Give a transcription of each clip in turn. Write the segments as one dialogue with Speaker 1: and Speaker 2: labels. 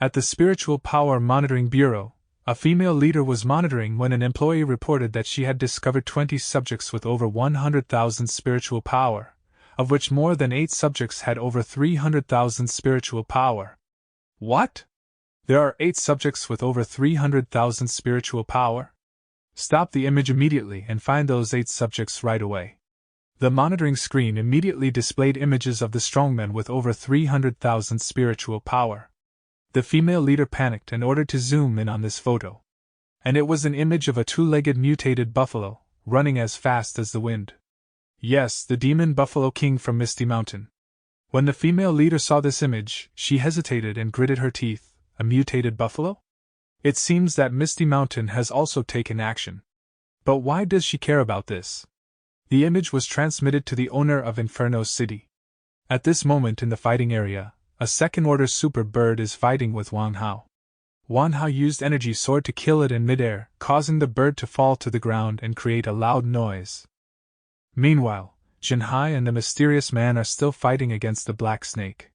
Speaker 1: At the Spiritual Power Monitoring Bureau, a female leader was monitoring when an employee reported that she had discovered 20 subjects with over 100,000 spiritual power, of which more than 8 subjects had over 300,000 spiritual power. What? There are 8 subjects with over 300,000 spiritual power? Stop the image immediately and find those 8 subjects right away. The monitoring screen immediately displayed images of the strongmen with over 300,000 spiritual power. The female leader panicked and ordered to zoom in on this photo. And it was an image of a 2-legged mutated buffalo, running as fast as the wind. Yes, the demon buffalo king from Misty Mountain. When the female leader saw this image, she hesitated and gritted her teeth. A mutated buffalo? It seems that Misty Mountain has also taken action. But why does she care about this? The image was transmitted to the owner of Inferno City. At this moment in the fighting area, a second-order super bird is fighting with Wang Hao. Wang Hao used energy sword to kill it in midair, causing the bird to fall to the ground and create a loud noise. Meanwhile, Jinhai and the mysterious man are still fighting against the black snake.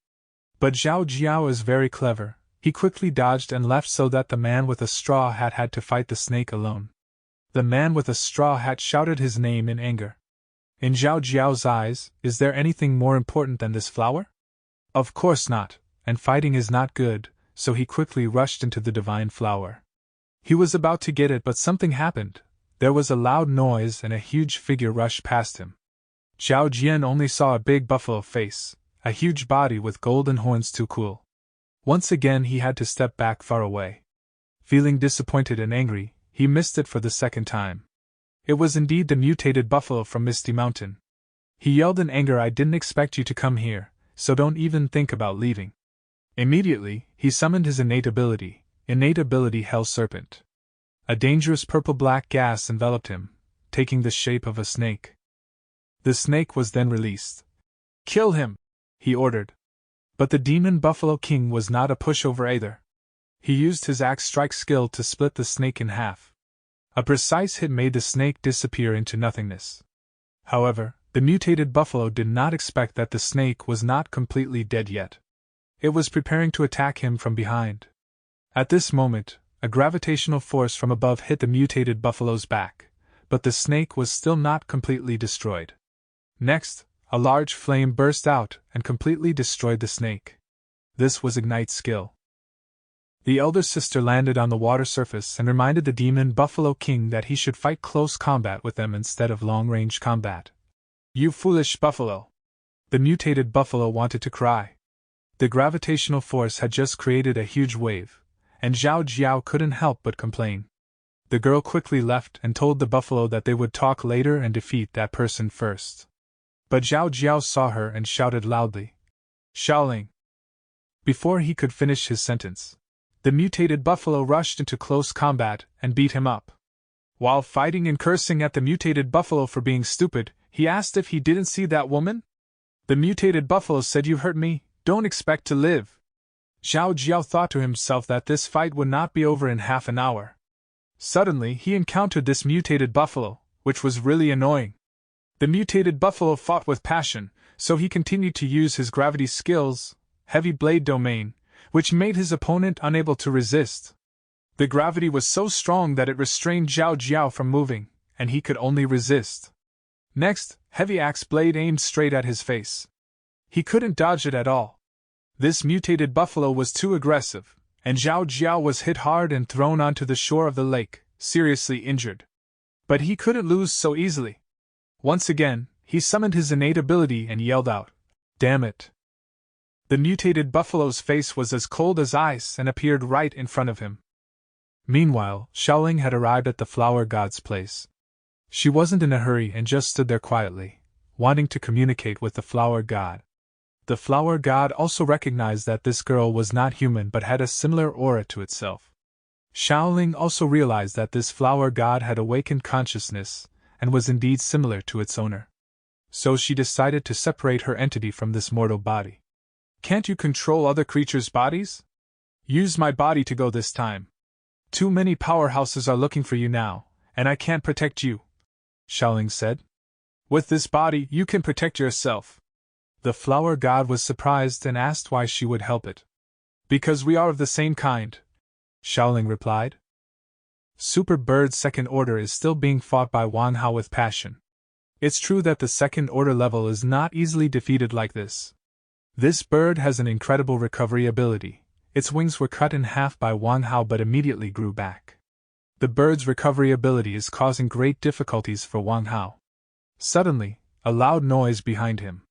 Speaker 1: But Zhao Jiao is very clever. He quickly dodged and left so that the man with a straw hat had to fight the snake alone. The man with a straw hat shouted his name in anger. In Zhao Jiao's eyes, is there anything more important than this flower? Of course not, and fighting is not good, so he quickly rushed into the divine flower. He was about to get it, but something happened. There was a loud noise and a huge figure rushed past him. Zhao Jian only saw a big buffalo face, a huge body with golden horns too cool. Once again he had to step back far away. Feeling disappointed and angry, he missed it for the second time. It was indeed the mutated buffalo from Misty Mountain. He yelled in anger, "I didn't expect you to come here, so don't even think about leaving." Immediately, he summoned his innate ability Hell Serpent. A dangerous purple-black gas enveloped him, taking the shape of a snake. The snake was then released. "Kill him!" he ordered. But the demon Buffalo King was not a pushover either. He used his axe strike skill to split the snake in half. A precise hit made the snake disappear into nothingness. However, the mutated buffalo did not expect that the snake was not completely dead yet. It was preparing to attack him from behind. At this moment, a gravitational force from above hit the mutated buffalo's back, but the snake was still not completely destroyed. Next, a large flame burst out and completely destroyed the snake. This was Ignite skill. The elder sister landed on the water surface and reminded the demon Buffalo King that he should fight close combat with them instead of long-range combat. "You foolish buffalo!" The mutated buffalo wanted to cry. The gravitational force had just created a huge wave, and Zhao Jiao couldn't help but complain. The girl quickly left and told the buffalo that they would talk later and defeat that person first. But Zhao Jiao saw her and shouted loudly, "Shaoling!" Before he could finish his sentence, the mutated buffalo rushed into close combat and beat him up. While fighting and cursing at the mutated buffalo for being stupid, he asked if he didn't see that woman. The mutated buffalo said, "You hurt me, don't expect to live." Zhao Jiao thought to himself that this fight would not be over in half an hour. Suddenly he encountered this mutated buffalo, which was really annoying. The mutated buffalo fought with passion, so he continued to use his gravity skills, Heavy Blade Domain, which made his opponent unable to resist. The gravity was so strong that it restrained Zhao Jiao from moving, and he could only resist. Next, Heavy Axe Blade aimed straight at his face. He couldn't dodge it at all. This mutated buffalo was too aggressive, and Zhao Jiao was hit hard and thrown onto the shore of the lake, seriously injured. But he couldn't lose so easily. Once again, he summoned his innate ability and yelled out, "Damn it!" The mutated buffalo's face was as cold as ice and appeared right in front of him. Meanwhile, Shaoling had arrived at the flower god's place. She wasn't in a hurry and just stood there quietly, wanting to communicate with the flower god. The flower god also recognized that this girl was not human but had a similar aura to itself. Shaoling also realized that this flower god had awakened consciousness and was indeed similar to its owner. So she decided to separate her entity from this mortal body. "Can't you control other creatures' bodies? Use my body to go this time. Too many powerhouses are looking for you now, and I can't protect you," Shaoling said. "With this body, you can protect yourself." The flower god was surprised and asked why she would help it. Because we are of the same kind, Xiaoling replied. Super Bird's second order is still being fought by Wang Hao with passion. It's true that the second order level is not easily defeated like this. This bird has an incredible recovery ability. Its wings were cut in half by Wang Hao but immediately grew back. The bird's recovery ability is causing great difficulties for Wang Hao. Suddenly, a loud noise behind him.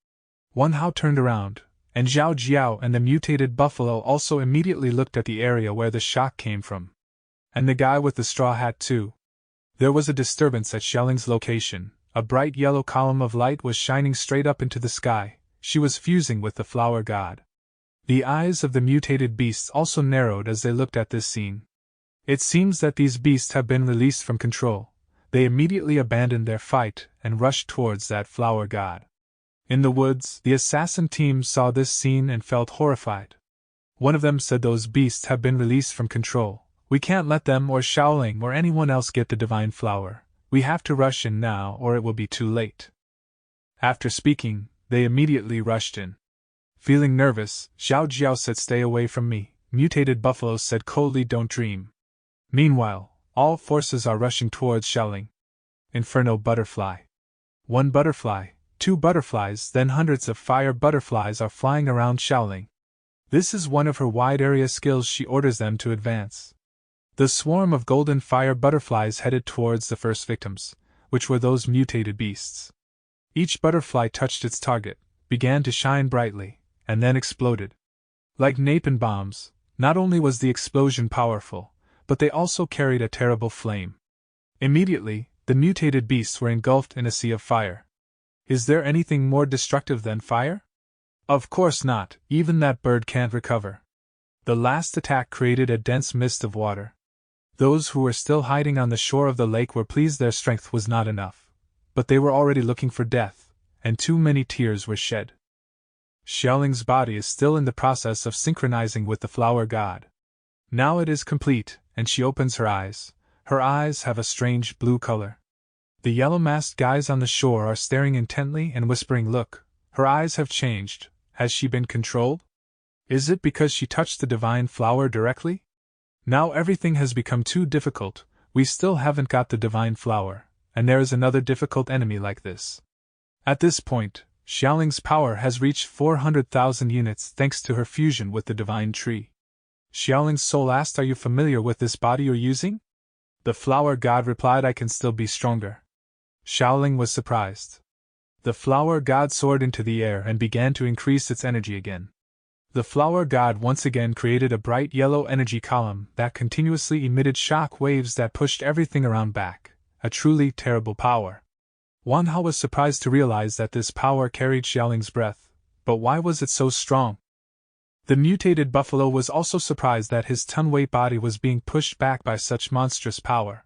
Speaker 1: Wang Hao turned around, and Zhao Jiao and the mutated buffalo also immediately looked at the area where the shock came from. And the guy with the straw hat too. There was a disturbance at Xiaoling's location. A bright yellow column of light was shining straight up into the sky. She was fusing with the flower god. The eyes of the mutated beasts also narrowed as they looked at this scene. It seems that these beasts have been released from control. They immediately abandoned their fight and rushed towards that flower god. In the woods, the assassin team saw this scene and felt horrified. One of them said, "Those beasts have been released from control. We can't let them or Xiaoling or anyone else get the divine flower. We have to rush in now or it will be too late." After speaking, they immediately rushed in. Feeling nervous, Zhao Jiao said, "Stay away from me." Mutated buffalo said coldly, "Don't dream." Meanwhile, all forces are rushing towards Xiaoling. Inferno butterfly. One butterfly, two butterflies, then hundreds of fire butterflies are flying around Xiaoling. This is one of her wide area skills. She orders them to advance. The swarm of golden fire butterflies headed towards the first victims, which were those mutated beasts. Each butterfly touched its target, began to shine brightly, and then exploded. Like napalm bombs, not only was the explosion powerful, but they also carried a terrible flame. Immediately, the mutated beasts were engulfed in a sea of fire. Is there anything more destructive than fire? Of course not, even that bird can't recover. The last attack created a dense mist of water. Those who were still hiding on the shore of the lake were pleased their strength was not enough, but they were already looking for death, and too many tears were shed. Xiaoling's body is still in the process of synchronizing with the flower god. Now it is complete, and she opens her eyes. Her eyes have a strange blue color. The yellow-masked guys on the shore are staring intently and whispering, "Look, her eyes have changed. Has she been controlled? Is it because she touched the divine flower directly? Now everything has become too difficult. We still haven't got the divine flower, and there is another difficult enemy like this." At this point, Xiaoling's power has reached 400,000 units thanks to her fusion with the divine tree. Xiaoling's soul asked, "Are you familiar with this body you're using?" The flower god replied, "I can still be stronger." Xiaoling was surprised. The flower god soared into the air and began to increase its energy again. The flower god once again created a bright yellow energy column that continuously emitted shock waves that pushed everything around back, a truly terrible power. Wang Hao was surprised to realize that this power carried Xiaoling's breath, but why was it so strong? The mutated buffalo was also surprised that his ton-weight body was being pushed back by such monstrous power.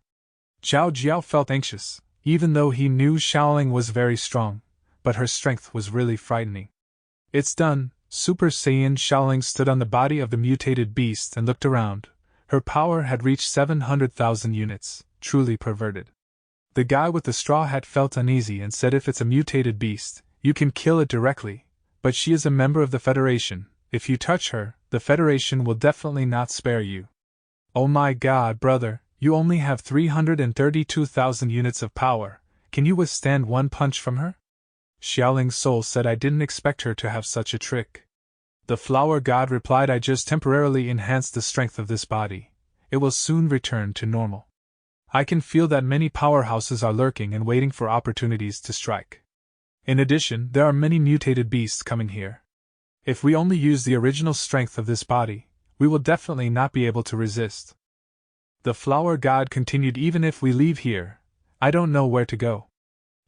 Speaker 1: Zhao Jiao felt anxious, even though he knew Xiaoling was very strong, but her strength was really frightening. "It's done." Super Saiyan Xiaoling stood on the body of the mutated beast and looked around. Her power had reached 700,000 units, truly perverted. The guy with the straw hat felt uneasy and said, "If it's a mutated beast, you can kill it directly, but she is a member of the Federation. If you touch her, the Federation will definitely not spare you." "Oh my god, brother, you only have 332,000 units of power. Can you withstand one punch from her?" Xiaoling's soul said, "I didn't expect her to have such a trick." The flower god replied, "I just temporarily enhanced the strength of this body. It will soon return to normal. I can feel that many powerhouses are lurking and waiting for opportunities to strike. In addition, there are many mutated beasts coming here. If we only use the original strength of this body, we will definitely not be able to resist." The flower god continued, "Even if we leave here, I don't know where to go."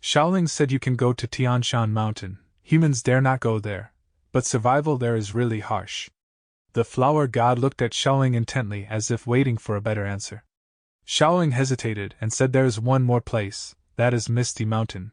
Speaker 1: Xiaoling said, "You can go to Tianshan Mountain. Humans dare not go there, but survival there is really harsh." The flower god looked at Xiaoling intently as if waiting for a better answer. Xiaoling hesitated and said, "There is one more place, that is Misty Mountain."